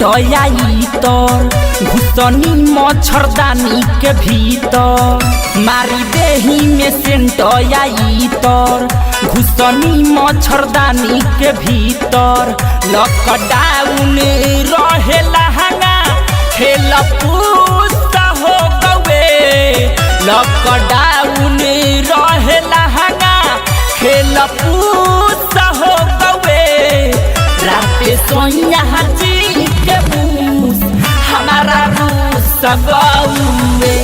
Scent आई तोर घुसनी मच्छरदानी के भीतर मारी देही में सेंट आई तोर घुसनी मच्छरदानी के भीतर लॉकडाउन रहे लहंगा खेल पूछ हो गए लॉकडाउन रहे लहंगा खेल पूछ हो गए राते सोनिया जी के बूस हमारा रूस गौए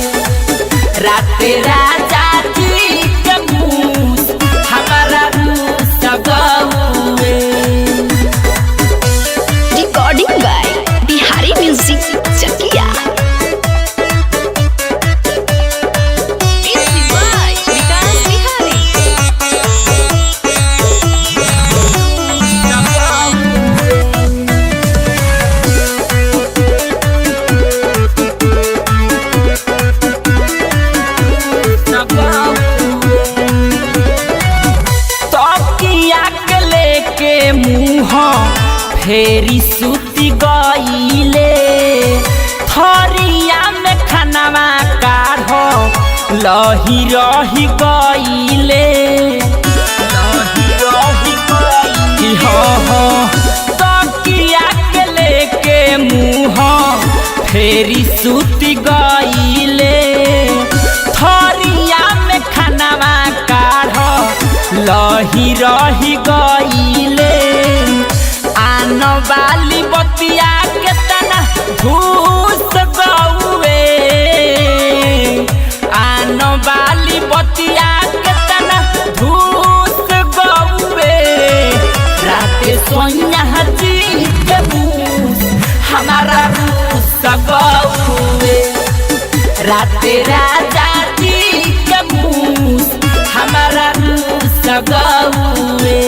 राते राजा जी के बूस हमारा रूस गौए। रिकॉर्डिंग बाय बिहारी म्यूजिक चकिया। फेरी सूती गईले थरिया में खानावा काढ़ो लही रही गईले तकिया के लेके मुँह फेरी सूती गईले थरिया में खानावा काढ़ो लही रही गईले बाली बतिया के तना घूस गौए आन बाली बतिया के तना घूस गौए राते सोनिया जी के बूस हमारा रूस गौए राते राजा जी के बूस हमारा रूस गौए।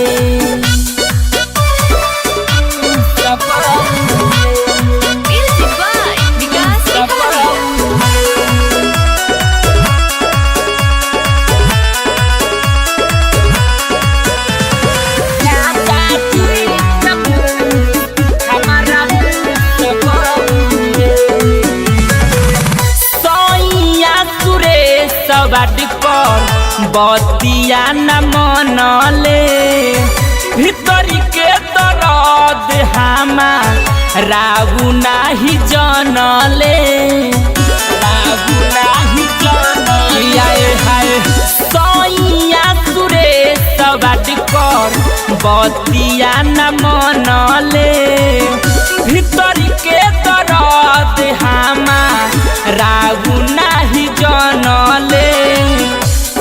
बतिया न मनले भीतरी के दर्द हमार रागु नाही जनले हाय सैया सुरेश बाटकर बतिया न मनले भीतरी के दर्द हमार रागु नाही जनले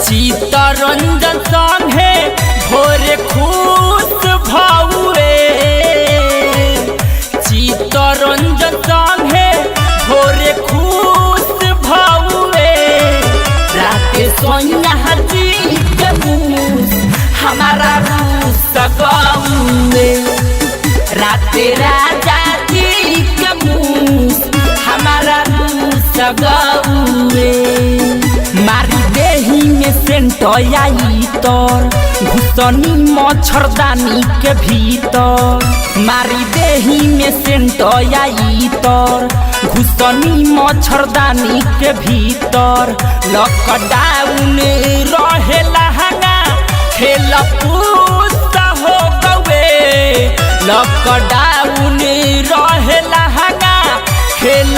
चित्तरंजन संगे भोरे खुश भौए चित्तरंजन संगे भोरे खुश भौए राते सोनिया जी के बूस हमारा रूस गौए राते राजा जी के बूस हमारा रूस गौए मारी देही में सेंट आई तोर घुसनी मच्छरदानी के भीतर मारी देही में सेंट आई तोर घुसनी मच्छरदानी के भीतर लॉकडाउन रहे लहंगा खेल पूछ हो गए लॉकडाउन रहे लहंगा खेल